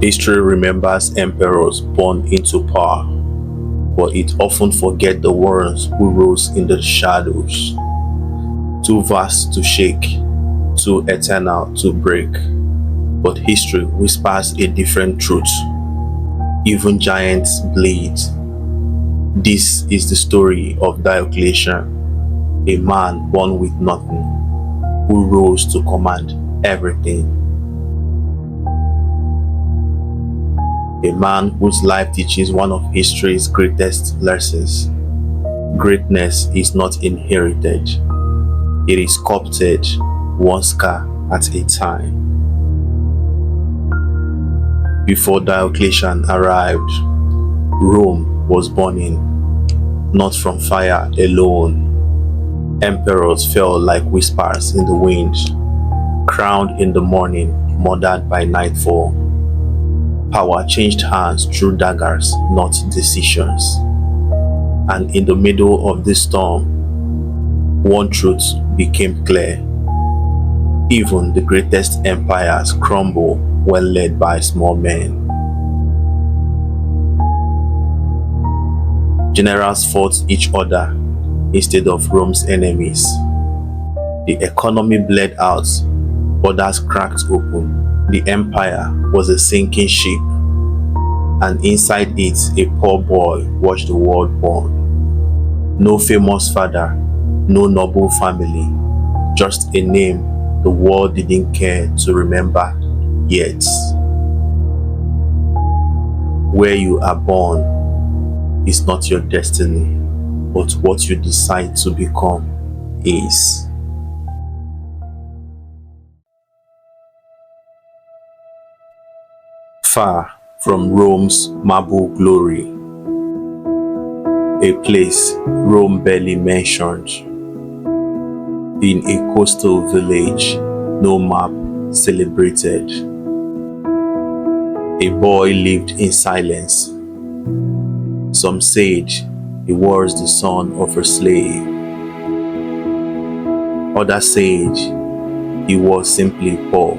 History remembers emperors born into power, but it often forgets the ones who rose in the shadows, too vast to shake, too eternal to break. But history whispers a different truth. Even giants bleed. This is the story of Diocletian, a man born with nothing, who rose to command everything. A man whose life teaches one of history's greatest lessons. Greatness is not inherited. It is sculpted, one scar at a time. Before Diocletian arrived, Rome was burning, not from fire alone. Emperors fell like whispers in the wind, crowned in the morning, murdered by nightfall. Power changed hands through daggers, not decisions. And in the middle of this storm, one truth became clear. Even the greatest empires crumble when led by small men. Generals fought each other instead of Rome's enemies. The economy bled out, borders cracked open. The empire was a sinking ship, and inside it a poor boy watched the world burn. No famous father, no noble family, just a name the world didn't care to remember yet. Where you are born is not your destiny, but what you decide to become is. Far from Rome's marble glory, a place Rome barely mentioned, in a coastal village no map celebrated, a boy lived in silence. Some said he was the son of a slave. Others said he was simply poor.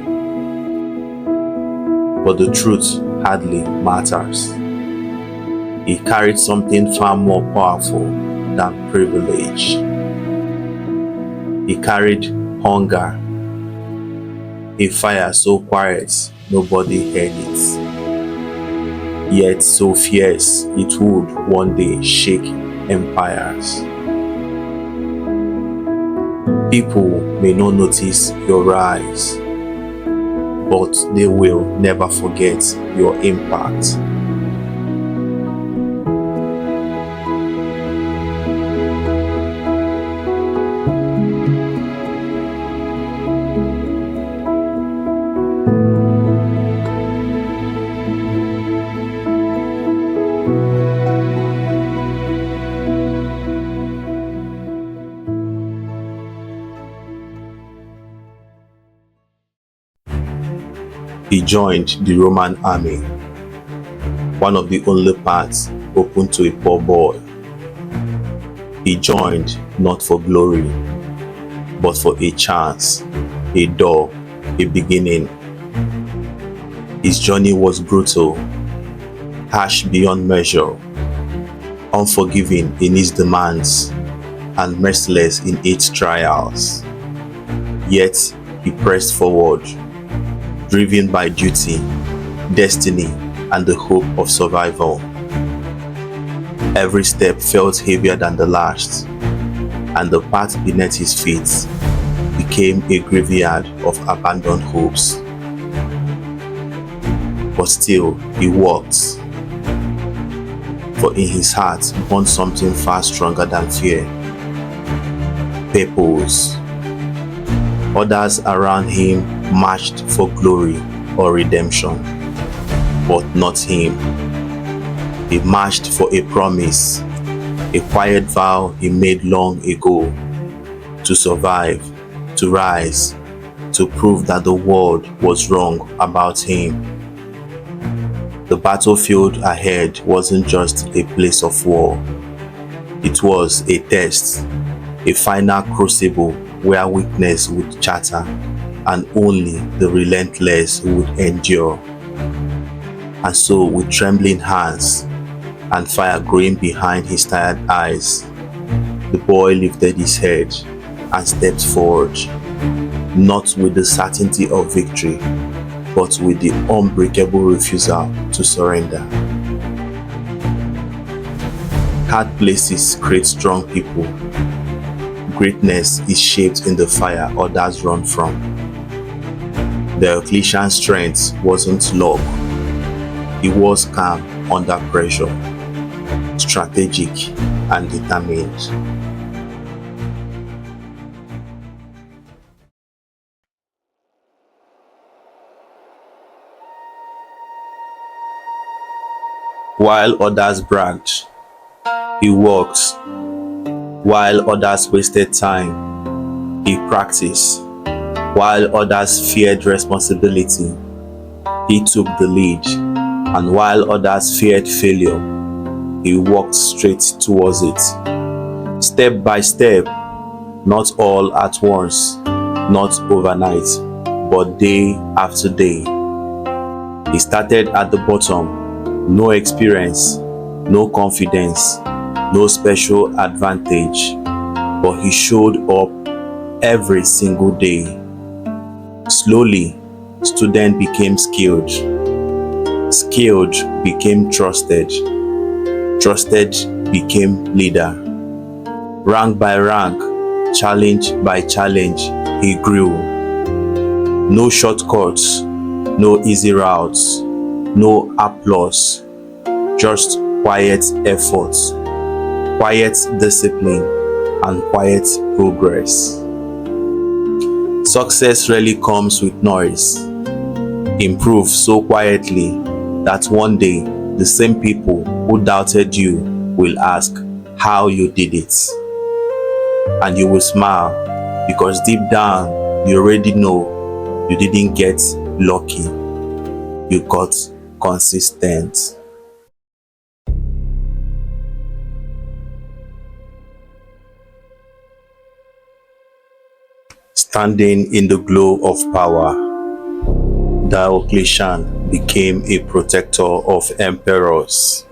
But the truth hardly matters. He carried something far more powerful than privilege. He carried hunger, a fire so quiet nobody heard it, yet so fierce it would one day shake empires. People may not notice your rise, but they will never forget your impact. He joined the Roman army, one of the only paths open to a poor boy. He joined not for glory, but for a chance, a door, a beginning. His journey was brutal, harsh beyond measure, unforgiving in its demands, and merciless in its trials. Yet he pressed forward, driven by duty, destiny, and the hope of survival. Every step felt heavier than the last, and the path beneath his feet became a graveyard of abandoned hopes. But still, he walked, for in his heart burned something far stronger than fear: purpose. Others around him marched for glory or redemption, but not him. He marched for a promise, a quiet vow he made long ago: to survive, to rise, to prove that the world was wrong about him. The battlefield ahead wasn't just a place of war. It was a test, a final crucible where weakness would chatter and only the relentless would endure. And so, with trembling hands and fire growing behind his tired eyes, the boy lifted his head and stepped forward, not with the certainty of victory, but with the unbreakable refusal to surrender. Hard places create strong people. Greatness is shaped in the fire others run from. Diocletian's strength wasn't luck, he was calm under pressure, strategic and determined. While others bragged, he worked. While others wasted time, he practiced. While others feared responsibility, he took the lead. And while others feared failure, he walked straight towards it. Step by step, not all at once, not overnight, but day after day. He started at the bottom, no experience, no confidence, no special advantage, but he showed up every single day. Slowly, student became skilled. Skilled became trusted. Trusted became leader. Rank by rank, challenge by challenge, he grew. No shortcuts, no easy routes, no applause, just quiet effort, quiet discipline, and quiet progress. Success rarely comes with noise. Improve so quietly that one day the same people who doubted you will ask how you did it. And you will smile because deep down you already know you didn't get lucky. You got consistent. Standing in the glow of power, Diocletian became a protector of emperors,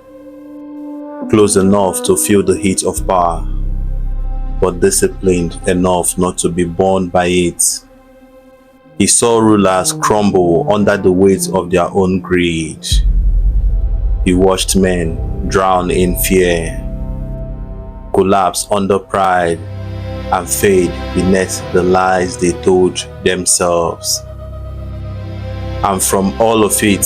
close enough to feel the heat of power, but disciplined enough not to be burned by it. He saw rulers crumble under the weight of their own greed. He watched men drown in fear, collapse under pride, and fade beneath the lies they told themselves. And from all of it,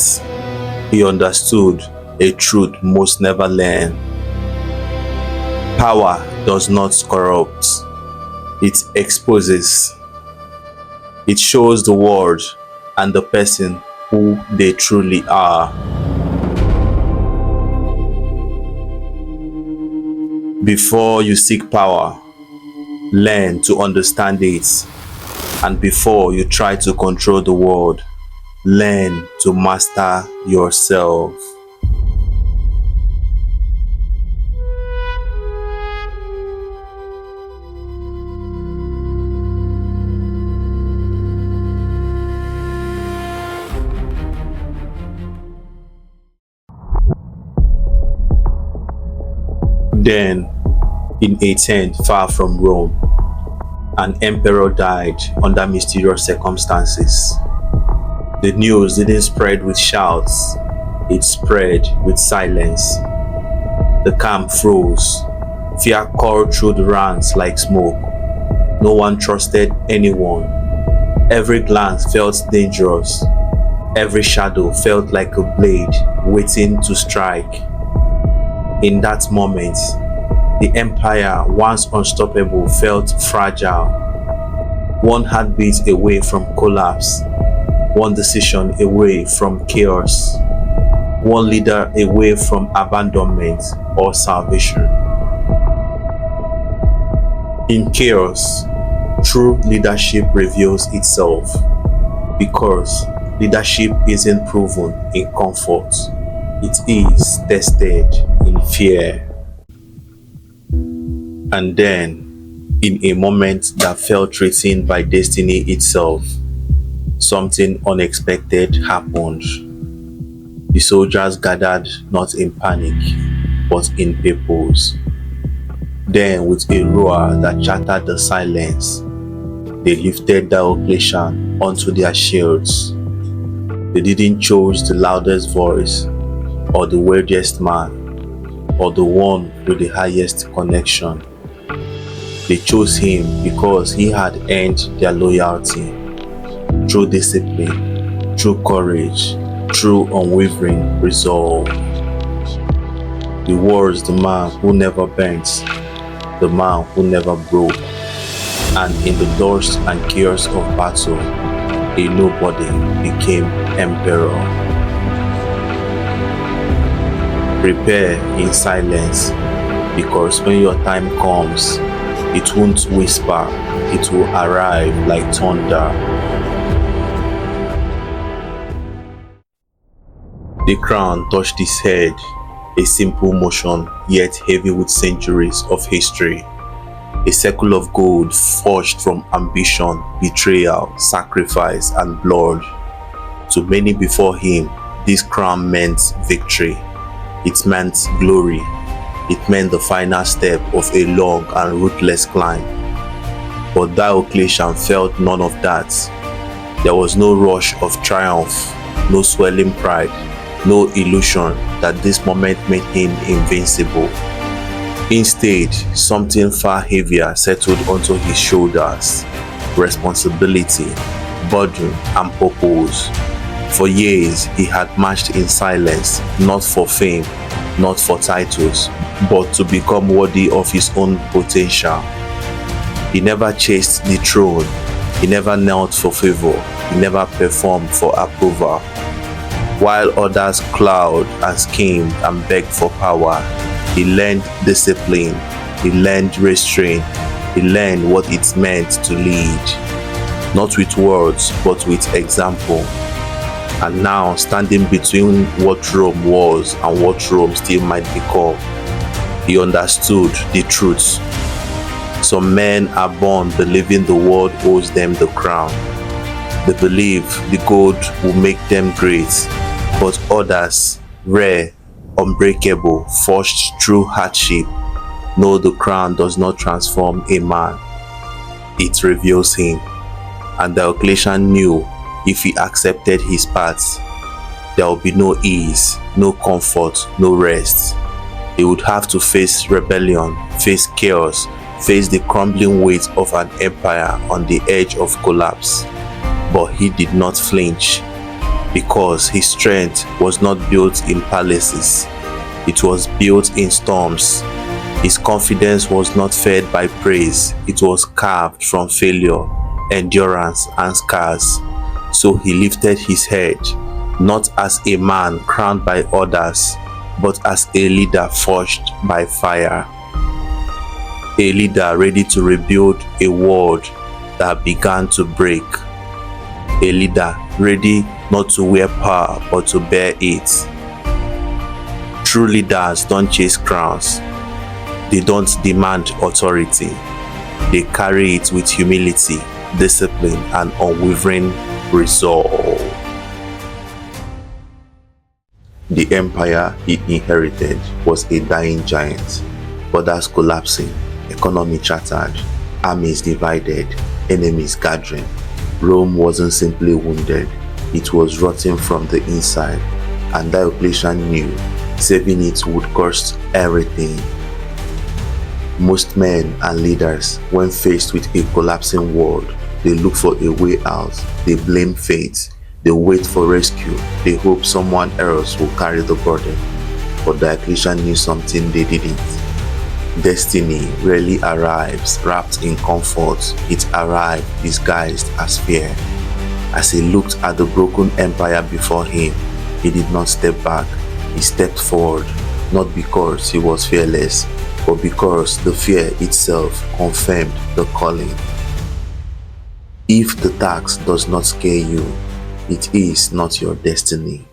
he understood a truth most never learn. Power does not corrupt, it exposes. It shows the world and the person who they truly are. Before you seek power, learn to understand it. And before you try to control the world, learn to master yourself. Then, in 18, far from Rome, an emperor died under mysterious circumstances. The news didn't spread with shouts, it spread with silence. The camp froze. Fear crawled through the ranks like smoke. No one trusted anyone. Every glance felt dangerous. Every shadow felt like a blade waiting to strike. In that moment, the empire, once unstoppable, felt fragile. One heartbeat away from collapse, one decision away from chaos, one leader away from abandonment or salvation. In chaos, true leadership reveals itself, because leadership isn't proven in comfort, it is tested in fear. And then, in a moment that felt written by destiny itself, something unexpected happened. The soldiers gathered not in panic, but in purpose. Then, with a roar that shattered the silence, they lifted Diocletian onto their shields. They didn't choose the loudest voice, or the wealthiest man, or the one with the highest connection. They chose him because he had earned their loyalty through discipline, through courage, through unwavering resolve. He was the man who never bent, the man who never broke, and in the dust and chaos of battle, a nobody became emperor. Prepare in silence, because when your time comes, it won't whisper, it will arrive like thunder. The crown touched his head, a simple motion, yet heavy with centuries of history. A circle of gold forged from ambition, betrayal, sacrifice, and blood. To many before him, this crown meant victory. It meant glory. It meant the final step of a long and ruthless climb. But Diocletian felt none of that. There was no rush of triumph, no swelling pride, no illusion that this moment made him invincible. Instead, something far heavier settled onto his shoulders: responsibility, burden, and purpose. For years, he had marched in silence, not for fame, not for titles, but to become worthy of his own potential. He never chased the throne, he never knelt for favor, he never performed for approval. While others clawed and schemed and begged for power, he learned discipline, he learned restraint, he learned what it meant to lead. Not with words, but with example. And now, standing between what Rome was and what Rome still might become, he understood the truth. Some men are born believing the world owes them the crown. They believe the gold will make them great, but others, rare, unbreakable, forged through hardship, know the crown does not transform a man, it reveals him. And Diocletian knew if he accepted his path, there would be no ease, no comfort, no rest. He would have to face rebellion, face chaos, face the crumbling weight of an empire on the edge of collapse. But he did not flinch, because his strength was not built in palaces, it was built in storms. His confidence was not fed by praise, it was carved from failure, endurance, and scars. So he lifted his head, not as a man crowned by others, but as a leader forged by fire. A leader ready to rebuild a world that began to break. A leader ready not to wear power but to bear it. True leaders don't chase crowns. They don't demand authority. They carry it with humility, discipline, and unwavering resolve. The empire he inherited was a dying giant, borders collapsing, economy shattered, armies divided, enemies gathering. Rome wasn't simply wounded, it was rotting from the inside, and Diocletian knew saving it would cost everything. Most men and leaders, when faced with a collapsing world, they look for a way out, they blame fate, they wait for rescue, they hope someone else will carry the burden. But Diocletian knew something they didn't. Destiny rarely arrives wrapped in comfort, it arrived disguised as fear. As he looked at the broken empire before him, he did not step back, he stepped forward, not because he was fearless, but because the fear itself confirmed the calling. If the task does not scare you, it is not your destiny.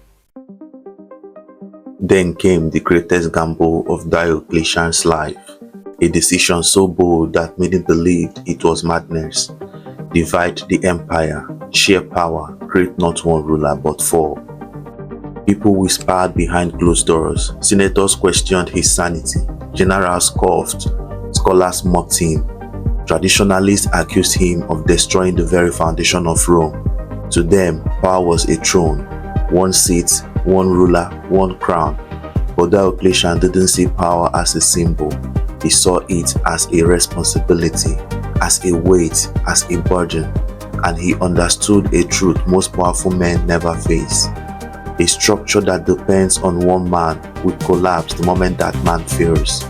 Then came the greatest gamble of Diocletian's life, a decision so bold that many believed it was madness. Divide the empire, share power, create not one ruler but four. People whispered behind closed doors. Senators questioned his sanity. Generals scoffed. Scholars mocked him. Traditionalists accused him of destroying the very foundation of Rome. To them, power was a throne, one seat, one ruler, one crown. But Diocletian didn't see power as a symbol. He saw it as a responsibility, as a weight, as a burden. And he understood a truth most powerful men never face. A structure that depends on one man will collapse the moment that man fails.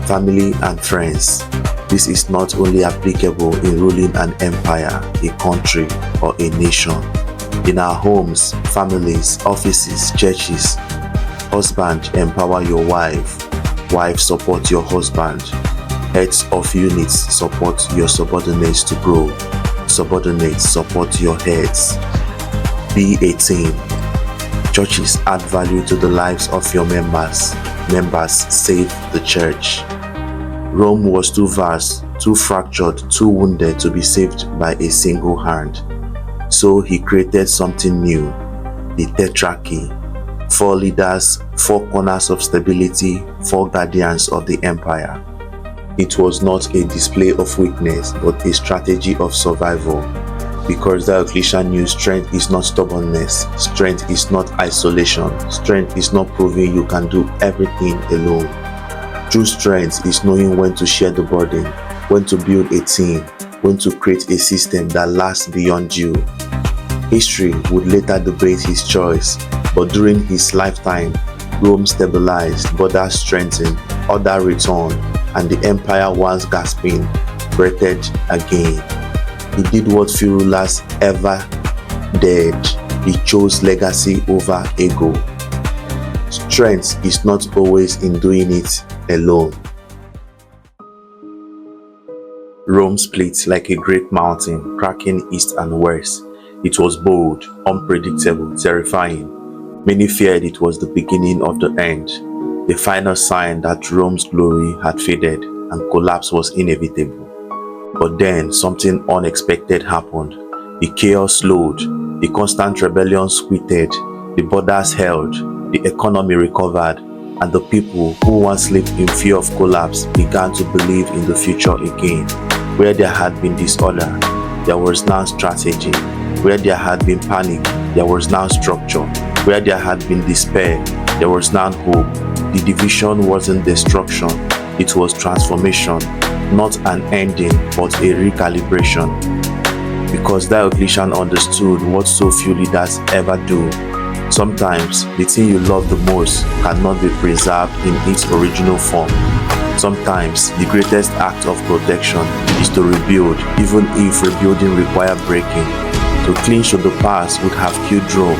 Family and friends. This is not only applicable in ruling an empire, a country, or a nation. In our homes, families, offices, churches, husband, empower your wife. Wife, support your husband. Heads of units, support your subordinates to grow. Subordinates, support your heads. Be a team. Churches add value to the lives of your members. Members save the church. Rome was too vast, too fractured, too wounded to be saved by a single hand. So he created something new, the tetrarchy. 4 leaders, 4 corners of stability, 4 guardians of the empire. It was not a display of weakness, but a strategy of survival. Because Diocletian knew strength is not stubbornness, strength is not isolation, strength is not proving you can do everything alone. True strength is knowing when to share the burden, when to build a team, when to create a system that lasts beyond you. History would later debate his choice, but during his lifetime, Rome stabilized, borders strengthened, order returned, and the empire, once gasping, breathed again. He did what few rulers ever did. He chose legacy over ego. Strength is not always in doing it alone. Rome split like a great mountain, cracking east and west. It was bold, unpredictable, terrifying. Many feared it was the beginning of the end, the final sign that Rome's glory had faded and collapse was inevitable. But then something unexpected happened. The chaos slowed, the constant rebellion quieted, the borders held, the economy recovered, and the people who once lived in fear of collapse began to believe in the future again. Where there had been disorder, there was now strategy. Where there had been panic, there was now structure. Where there had been despair, there was now hope. The division wasn't destruction, it was transformation, not an ending, but a recalibration. Because Diocletian understood what so few leaders ever do. Sometimes, the thing you love the most cannot be preserved in its original form. Sometimes, the greatest act of protection is to rebuild, even if rebuilding requires breaking. To cling to the past would have killed Rome,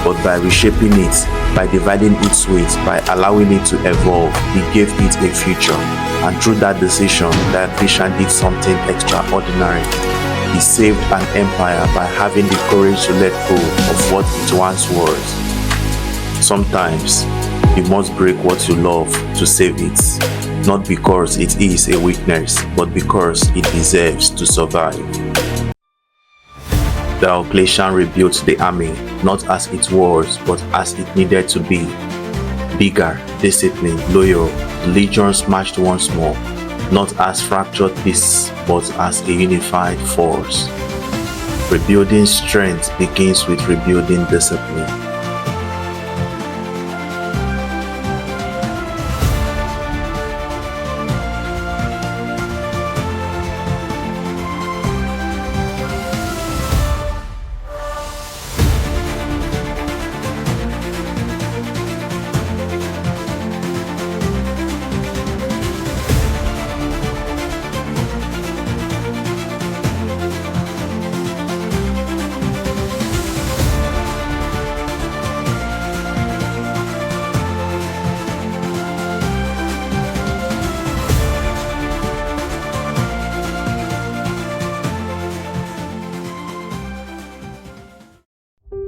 but by reshaping it, by dividing its weight, by allowing it to evolve, he gave it a future. And through that decision, Diocletian did something extraordinary. He saved an empire by having the courage to let go of what it once was. Sometimes, you must break what you love to save it, not because it is a weakness, but because it deserves to survive. Diocletian rebuilt the army, not as it was, but as it needed to be. Bigger, disciplined, loyal, the legions marched once more, not as fractured pieces, but as a unified force. Rebuilding strength begins with rebuilding discipline.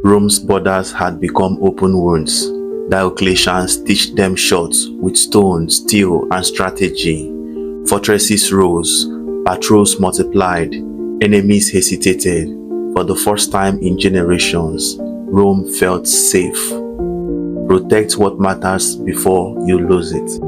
Rome's borders had become open wounds. Diocletian stitched them shut with stone, steel, and strategy. Fortresses rose, patrols multiplied, enemies hesitated. For the first time in generations, Rome felt safe. Protect what matters before you lose it.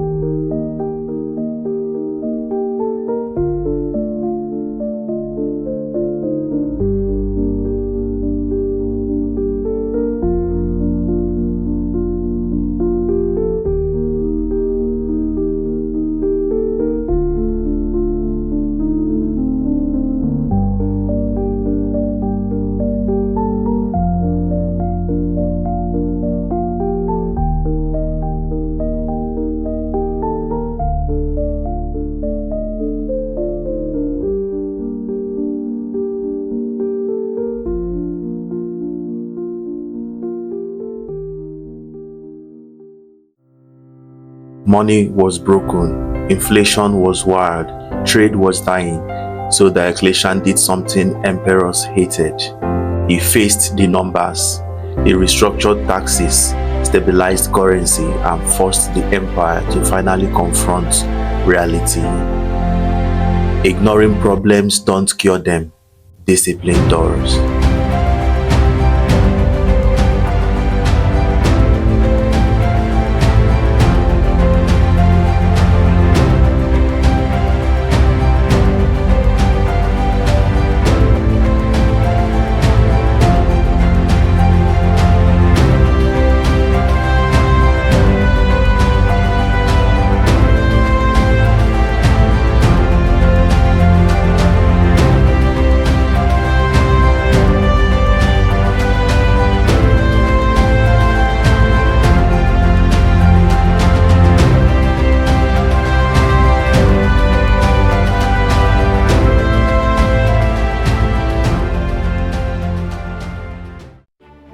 Money was broken, inflation was wild, trade was dying, so Diocletian did something emperors hated. He faced the numbers, he restructured taxes, stabilized currency, and forced the empire to finally confront reality. Ignoring problems don't cure them, discipline does.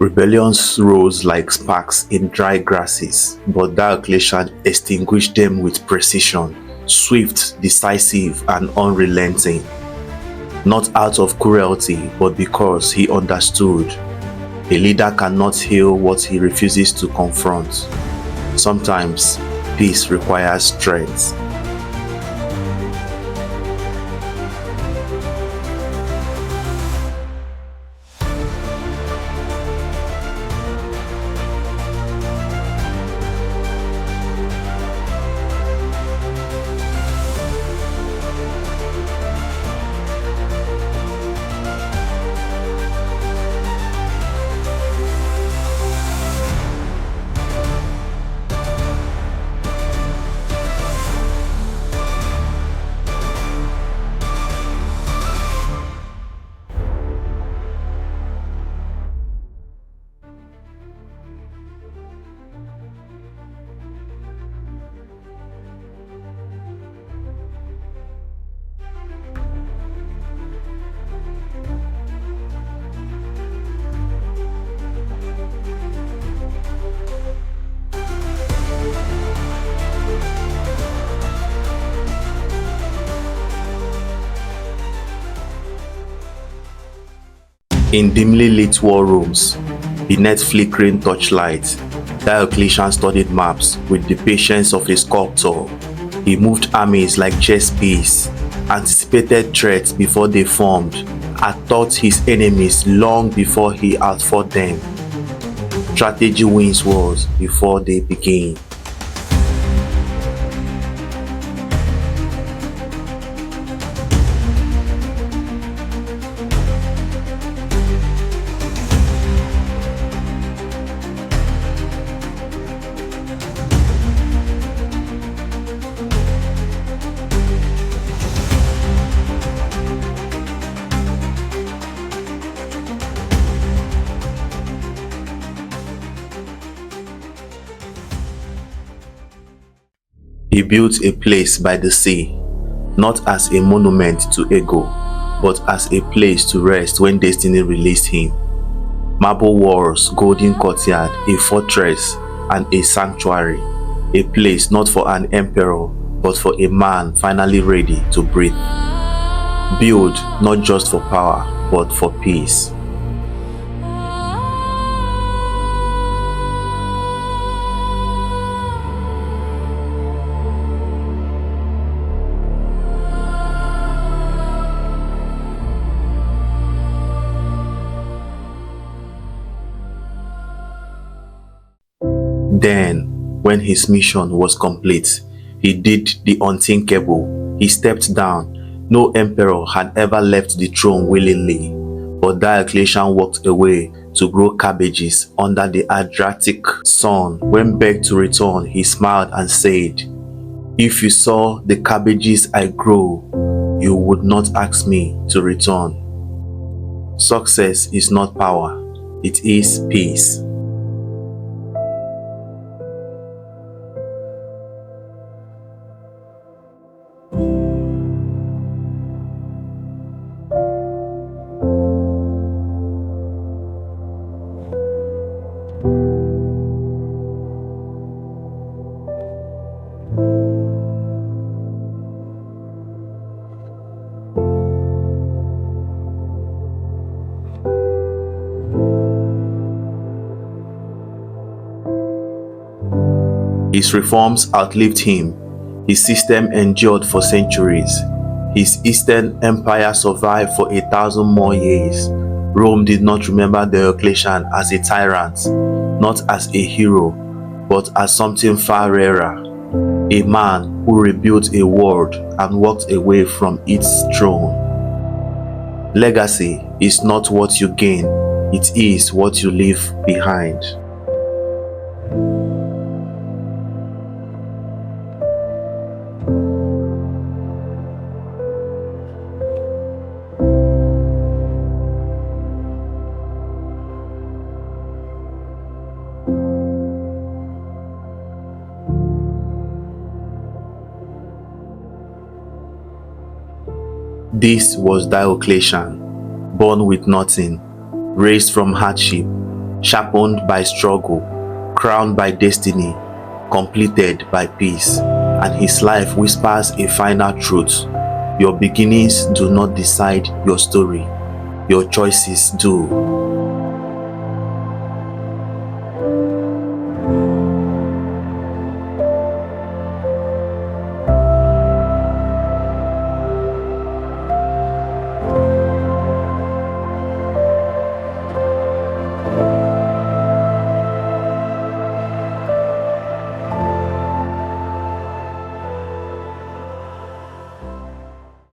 Rebellions rose like sparks in dry grasses, but Diocletian extinguished them with precision, swift, decisive, and unrelenting. Not out of cruelty, but because he understood. A leader cannot heal what he refuses to confront. Sometimes, peace requires strength. In dimly lit war rooms, beneath flickering torchlights, Diocletian studied maps with the patience of a sculptor. He moved armies like chess pieces, anticipated threats before they formed, and taught his enemies long before he outfought them. Strategy wins wars before they begin. He built a place by the sea, not as a monument to ego, but as a place to rest when destiny released him. Marble walls, golden courtyard, a fortress, and a sanctuary, a place not for an emperor, but for a man finally ready to breathe. Build not just for power, but for peace. Then, when his mission was complete, he did the unthinkable. He stepped down. No emperor had ever left the throne willingly, but Diocletian walked away to grow cabbages under the Adriatic sun. When begged to return, he smiled and said, "If you saw the cabbages I grow, you would not ask me to return." Success is not power, it is peace. His reforms outlived him. His system endured for centuries. His Eastern Empire survived for 1,000 more years. Rome did not remember Diocletian as a tyrant, not as a hero, but as something far rarer, a man who rebuilt a world and walked away from its throne. Legacy is not what you gain, it is what you leave behind. This was Diocletian, born with nothing, raised from hardship, sharpened by struggle, crowned by destiny, completed by peace, and his life whispers a final truth. Your beginnings do not decide your story, your choices do.